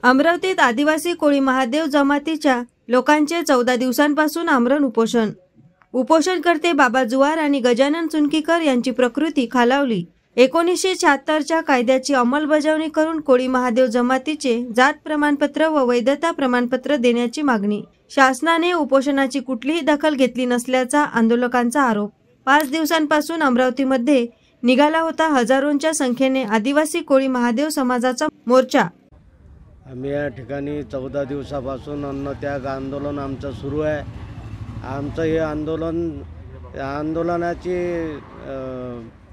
अमरावतीत आदिवासी कोळी महादेव जमातीच्या लोकांचे 14 दिवसांपासून आमरण उपोषण. उपोषणकर्ते बाबा जुवार आणि गजानन चुनकीकर यांची प्रकृती खालावली. 1976च्या कायद्याची अंमलबजावणी करून कोळी महादेव जमातीचे जात प्रमाणपत्र व वैधता प्रमाणपत्र देण्याची मागणी. शासनाने उपोषणाची कुठलीही दखल घेतली नसल्याचा आंदोलकांचा आरोप. 5 दिवसांपासून अमरावतीमध्ये निघाला होता हजारोंच्या संख्येने आदिवासी कोळी महादेव समाजाचा मोर्चा. आम्ही या ठिकाणी 14 दिवसापासून अन्नत्याग आंदोलन आमचं सुरू आहे. आमचं हे आंदोलनाचे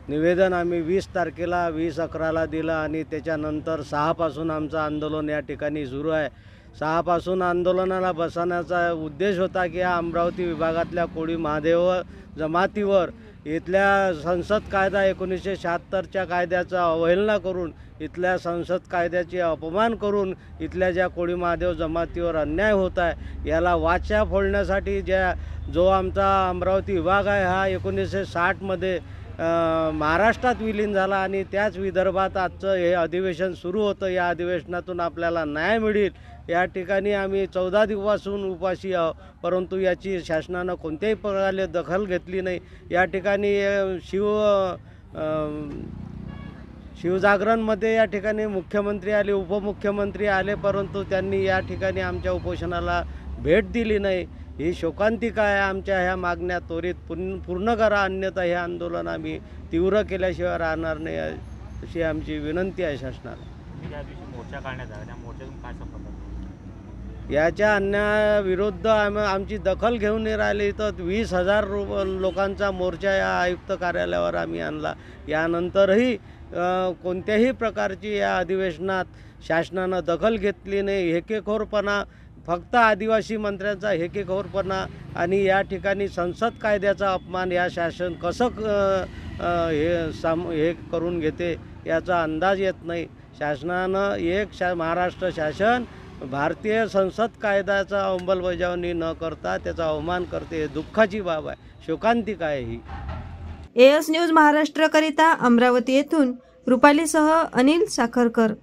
निवेदन आम्ही 20 तारखेला 20/11ला दिलं आणि त्याच्यानंतर 6 पासून आमचं आंदोलन या ठिकाणी सुरू आहे. 6 पासून आंदोलनाला बसवण्याचा उद्देश होता की या अमरावती विभागातल्या कोळी महादेव जमातीवर इथल्या संसद कायदा 1976च्या कायद्याचा अवहेलना करून, इथल्या संसद कायद्याचे अपमान करून इथल्या ज्या कोळी महादेव जमातीवर अन्याय होत आहे याला वाचा फोडण्यासाठी जो आमचा अमरावती विभाग आहे हा 1960मध्ये महाराष्ट्रात विलीन झाला आणि त्याच विदर्भात आजचं हे अधिवेशन सुरू होतं. या अधिवेशनातून आपल्याला न्याय मिळेल या ठिकाणी आम्ही 14 दिवसापासून उपाशी आहोत, परंतु याची शासनानं कोणत्याही प्रकारे दखल घेतली नाही. या ठिकाणी शिवजागरणमध्ये या ठिकाणी मुख्यमंत्री आले, उपमुख्यमंत्री आले, परंतु त्यांनी या ठिकाणी आमच्या उपोषणाला भेट दिली नाही. ही शोकांतिका आहे. आमच्या ह्या मागण्या त्वरित पूर्ण करा, अन्यथा हे आंदोलन आम्ही तीव्र केल्याशिवाय राहणार नाही अशी आमची विनंती आहे शासनाला. मोर्चा काढण्यात आला, त्या मोर्चातून काय संपर्क? याच्या अन्यायाविरुद्ध आमची दखल घेऊन नाही राहिली तर 20,000 लोकांचा मोर्चा या आयुक्त कार्यालयावर आम्ही आणला. यानंतरही कोणत्याही प्रकारची या अधिवेशनात शासनानं दखल घेतली नाही. हेकेखोरपणा, फक्त आदिवासी मंत्र्यांचा हेकेखोरपणा आणि या ठिकाणी संसद कायद्याचा अपमान या शासन कसं हे करून घेते याचा अंदाज येत नाही. शासनानं महाराष्ट्र शासन भारतीय संसद कायद्याचा अंमलबजावणी न करता त्याचा अवमान करते. दुःखाची बाब आहे, शोकांतिका आहे ही. एएस न्यूज महाराष्ट्रकरिता अमरावती येथून रुपालीसह अनिल साखरकर.